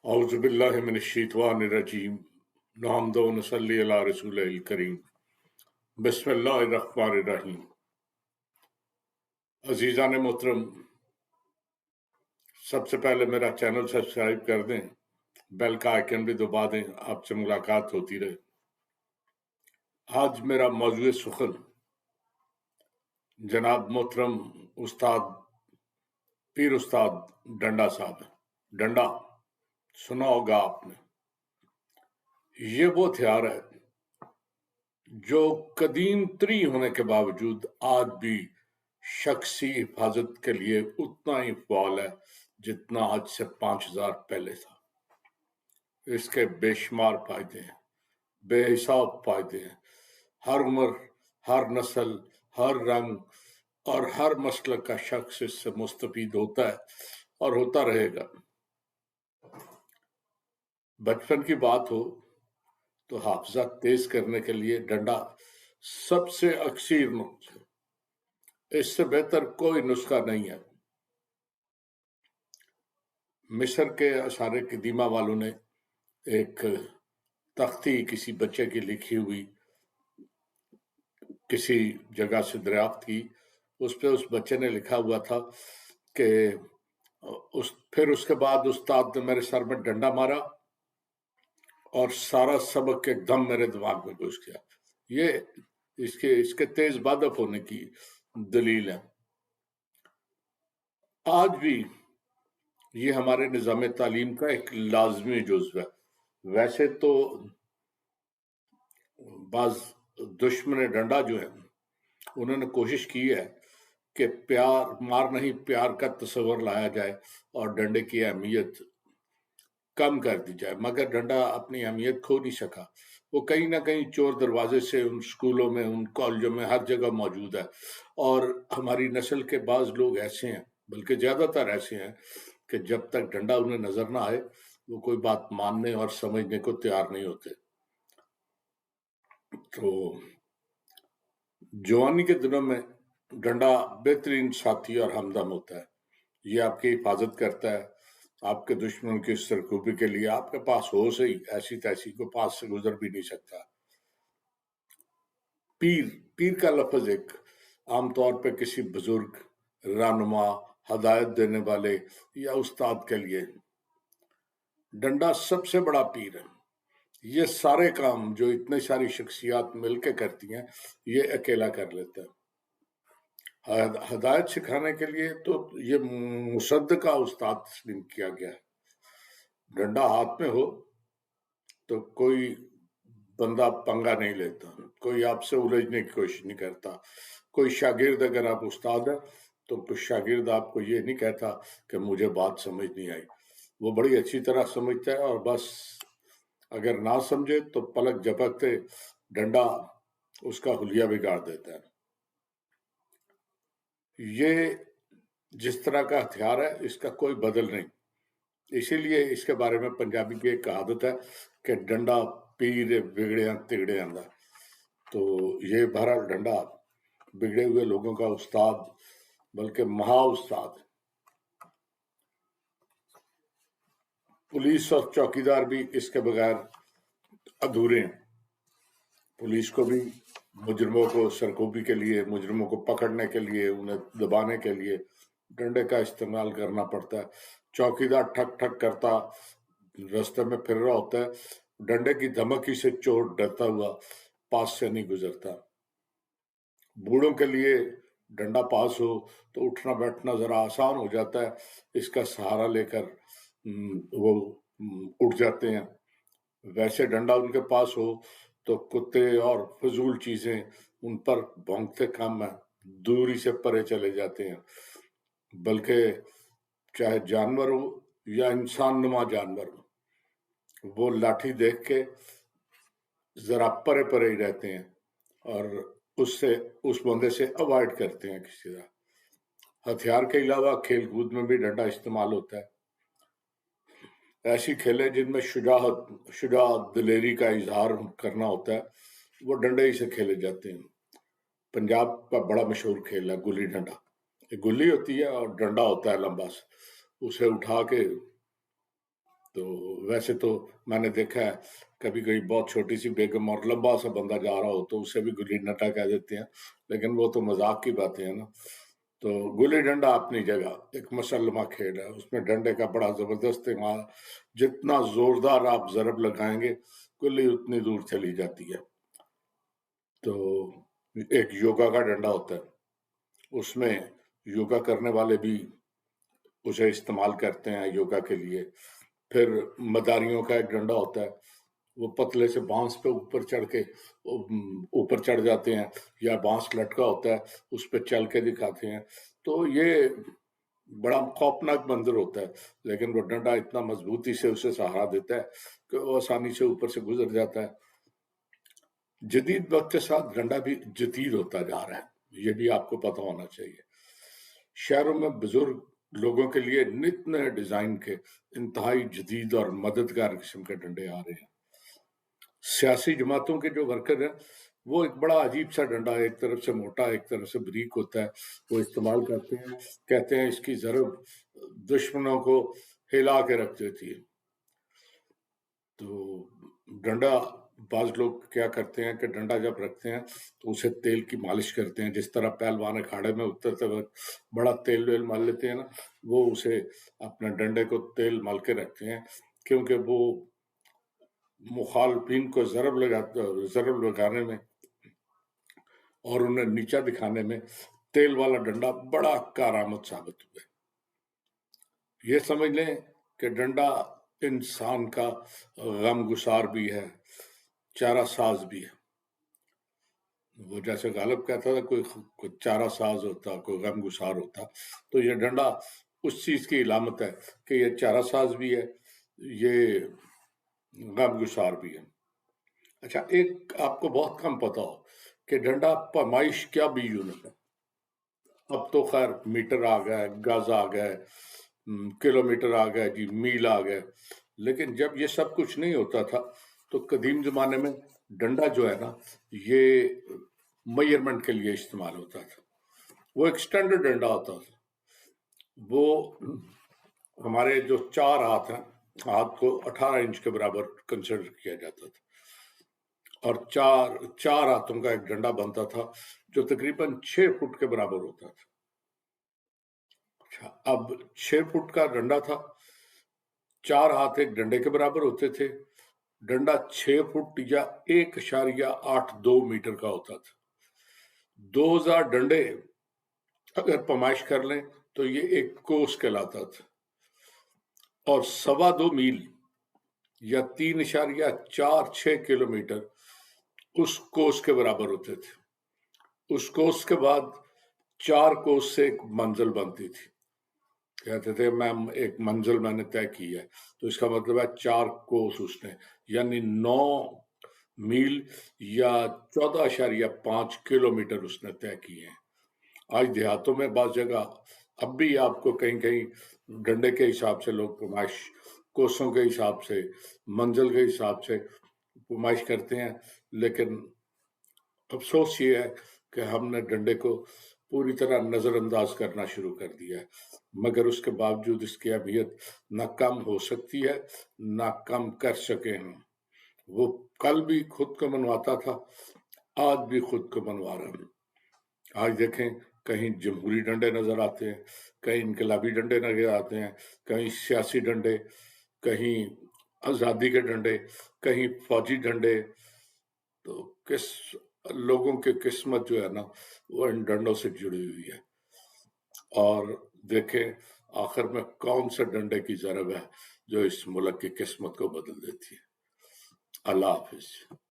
औज़ु बिल्लाहि मिनश्शैतानिर्रजीम नहमदु व नसल्ली अला रसूलिल करीम बिस्मिल्लाहिर्रहमानिर्रहीम। अज़ीज़ान मोहतरम, सबसे पहले मेरा चैनल सब्सक्राइब कर दें, बेल का आइकन भी दबा दें, आपसे मुलाकात होती रहे। आज मेरा मौज़ूए सुख़न जनाब मोहतरम उस्ताद पीर उस्ताद डंडा साहब है। डंडा सुना होगा आपने। ये वो हथियार है जो कदीम तरी होने के बावजूद आज भी शख्सी हिफाजत के लिए उतना ही फ़ाल है जितना आज से 5000 पहले था। इसके बेशुमार फायदे हैं, बेहिसाब फायदे हैं। हर उम्र, हर नस्ल, हर रंग और हर मसलक का शख्स इससे मुस्तफीद होता है और होता रहेगा। बचपन की बात हो तो हाफजा तेज करने के लिए डंडा सबसे अक्सीर नुस्खा है। इससे बेहतर कोई नुस्खा नहीं है। मिस्र के अशारे कदीमा वालों ने एक तख्ती किसी बच्चे की लिखी हुई किसी जगह से दरियाफ्त की। उस पे उस बच्चे ने लिखा हुआ था कि फिर उसके बाद उस्ताद ने मेरे सर में डंडा मारा और सारा सबक एकदम मेरे दिमाग में घुस गया। ये इसके तेज बादफ होने की दलील है। आज भी ये हमारे निज़ाम तालीम का एक लाजमी जुज़्व है। वैसे तो बाज दुश्मन डंडा जो है उन्होंने कोशिश की है कि प्यार मार नहीं प्यार का तस्वर लाया जाए और डंडे की अहमियत कम कर दी जाए, मगर डंडा अपनी अहमियत खो नहीं सका। वो कहीं ना कहीं चोर दरवाजे से उन स्कूलों में, उन कॉलेजों में हर जगह मौजूद है। और हमारी नस्ल के बाज लोग ऐसे हैं, बल्कि ज्यादातर ऐसे हैं कि जब तक डंडा उन्हें नजर ना आए वो कोई बात मानने और समझने को तैयार नहीं होते। तो जवानी के दिनों में डंडा बेहतरीन साथी और हमदम होता है। ये आपकी हिफाजत करता है। आपके दुश्मन की सरकूबी के लिए आपके पास हो सही, ऐसी तैसी को पास से गुजर भी नहीं सकता। पीर पीर का लफ्ज एक आमतौर पर किसी बुजुर्ग, रहनुमा, हदायत देने वाले या उस्ताद के लिए। डंडा सबसे बड़ा पीर है। ये सारे काम जो इतनी सारी शख्सियात मिलकर करती हैं, ये अकेला कर लेता है। हदायत सिखाने के लिए तो ये मुसद्दका उस्ताद तस्लीम किया गया है। डंडा हाथ में हो तो कोई बंदा पंगा नहीं लेता, कोई आपसे उलझने की कोशिश नहीं करता। कोई शागिर्द, अगर आप उस्ताद है तो कुछ शागिर्द आपको ये नहीं कहता कि मुझे बात समझ नहीं आई। वो बड़ी अच्छी तरह समझता है और बस अगर ना समझे तो पलक झपकते डंडा उसका हुलिया बिगाड़ देता है। ये जिस तरह का हथियार है इसका कोई बदल नहीं। इसीलिए इसके बारे में पंजाबी की एक कहावत है कि डंडा पीर बिगड़े तिगड़े आंदा। तो ये बहरहाल डंडा बिगड़े हुए लोगों का उस्ताद, बल्कि महा उस्ताद। पुलिस और चौकीदार भी इसके बगैर अधूरे हैं। पुलिस को भी मुजरमों को सरकूबी के लिए, मुजरमों को पकड़ने के लिए, उन्हें दबाने के लिए डंडे का इस्तेमाल करना पड़ता है। चौकीदार ठक ठक करता रास्ते में फिर रहा होता है, डंडे की धमकी से चोर डरता हुआ पास से नहीं गुजरता। बूढ़ों के लिए डंडा पास हो तो उठना बैठना जरा आसान हो जाता है। इसका सहारा लेकर वो उठ जाते हैं। वैसे डंडा उनके पास हो तो कुत्ते और फजूल चीजें उन पर भौंकते कम है, दूरी से परे चले जाते हैं। बल्कि चाहे जानवर हो या इंसान नुमा जानवर हो, वो लाठी देख के जरा परे परे ही रहते हैं और उससे उस बंदे से अवॉइड करते हैं किसी तरह। हथियार के अलावा खेल कूद में भी डंडा इस्तेमाल होता है। ऐसी खेलें जिनमें शुजाअत दिलेरी का इजहार करना होता है, वो डंडे ही से खेले जाते हैं। पंजाब का बड़ा मशहूर खेल है गुल्ली डंडा। एक गुल्ली होती है और डंडा होता है लंबा सा, उसे उठा के تو वैसे तो मैंने देखा है कभी कभी बहुत छोटी सी बेगम और लंबा सा बंदा जा रहा हो तो उसे भी गुल्ली डंडा कह देते हैं, लेकिन वो तो मजाक की बातें हैं ना। तो गुल्ली डंडा अपनी जगह एक मसल्लमा खेल है, उसमें डंडे का बड़ा जबरदस्त इस्तेमाल, जितना जोरदार आप जरब लगाएंगे गुल्ली उतनी दूर चली जाती है। तो एक योगा का डंडा होता है, उसमें योगा करने वाले भी उसे इस्तेमाल करते हैं योगा के लिए। फिर मदारियों का एक डंडा होता है, वो पतले से बांस पे ऊपर चढ़ के ऊपर चढ़ जाते हैं, या बांस लटका होता है उस पे चल के दिखाते हैं। तो ये बड़ा खौफनाक मंजर होता है, लेकिन वो डंडा इतना मजबूती से उसे सहारा देता है कि वो आसानी से ऊपर से गुजर जाता है। जदीद वक्त के साथ डंडा भी जदीद होता जा रहा है, ये भी आपको पता होना चाहिए। शहरों में बुजुर्ग लोगों के लिए नित नए डिजाइन के इंतहाई जदीद और मददगार किस्म के डंडे आ रहे हैं। सियासी जमातों के जो वर्कर हैं वो एक बड़ा अजीब सा डंडा, एक तरफ से मोटा एक तरफ से बारीक होता है, वो इस्तेमाल करते हैं। कहते हैं इसकी जरब दुश्मनों को हिला के रख देती है। तो डंडा, बाज लोग क्या करते हैं कि डंडा जब रखते हैं तो उसे तेल की मालिश करते हैं, जिस तरह पहलवान अखाड़े में उतरते वक्त बड़ा तेल वेल मल लेते हैं ना, वो उसे अपने डंडे को तेल मल के रखते हैं, क्योंकि वो मुखालफिन को जरब लगाने में और उन्हें नीचा दिखाने में तेल वाला डंडा बड़ा कारआमद साबित हुआ। ये समझ लें कि डंडा इंसान का गमगुसार भी है, चारा साज भी है। वो जैसे गालिब कहता था कोई चारा साज होता, कोई गमगुसार होता, तो ये डंडा उस चीज की इलामत है कि ये चारा साज भी है, ये गमगुसार भी है। अच्छा, एक आपको बहुत कम पता हो कि डंडा पैमाइश क्या भी यूनिट है। अब तो खैर मीटर आ गए, गज आ गए, किलोमीटर आ गए जी, मील आ गए, लेकिन जब ये सब कुछ नहीं होता था तो कदीम जमाने में डंडा जो है ना, ये मेजरमेंट के लिए इस्तेमाल होता था। वो एक स्टैंडर्ड डंडा होता था। वो हमारे जो 4 हाथ हैं, हाथ को 18 इंच के बराबर कंसिडर किया जाता था, और चार हाथों का एक डंडा बनता था जो तकरीबन 6 फुट के बराबर होता था। अच्छा, अब 6 फुट का डंडा था, 4 हाथ एक डंडे के बराबर होते थे, डंडा 6 फुट या 1.82 मीटर का होता था। 2000 डंडे अगर पैमाइश कर लें तो ये एक कोस कहलाता था, और 2.25 मील या 3.46 किलोमीटर उस कोस के बराबर होते थे। उस कोस के बाद 4 कोस से एक मंजिल बनती थी। कहते थे मैम एक मंजिल मैंने तय की है, तो इसका मतलब है 4 कोस उसने, यानी 9 मील या 14.5 किलोमीटर उसने तय किए हैं। आज देहातों में बाज़ जगह अब भी आपको कहीं कहीं डंडे के हिसाब से लोग पैमाइश, कोसों के हिसाब से, मंजिल के हिसाब से पैमाइश करते हैं, लेकिन अफसोस ये है कि हमने डंडे को पूरी तरह नज़रअंदाज करना शुरू कर दिया है, मगर उसके बावजूद इसकी अहमियत न कम हो सकती है, न कम कर सके हम। वो कल भी खुद को मनवाता था, आज भी खुद को मनवा रहा है। आज देखें, कहीं जमहूरी डंडे नजर आते हैं, कहीं इनकलाबी डंडे नजर आते हैं, कहीं सियासी डंडे, कहीं आज़ादी के डंडे, कहीं फौजी डंडे। तो किस लोगों की किस्मत जो है ना, वो इन डंडों से जुड़ी हुई है। और देखें आखिर में कौन से डंडे की जरब है जो इस मुल्क की किस्मत को बदल देती है। अल्लाह हाफिज।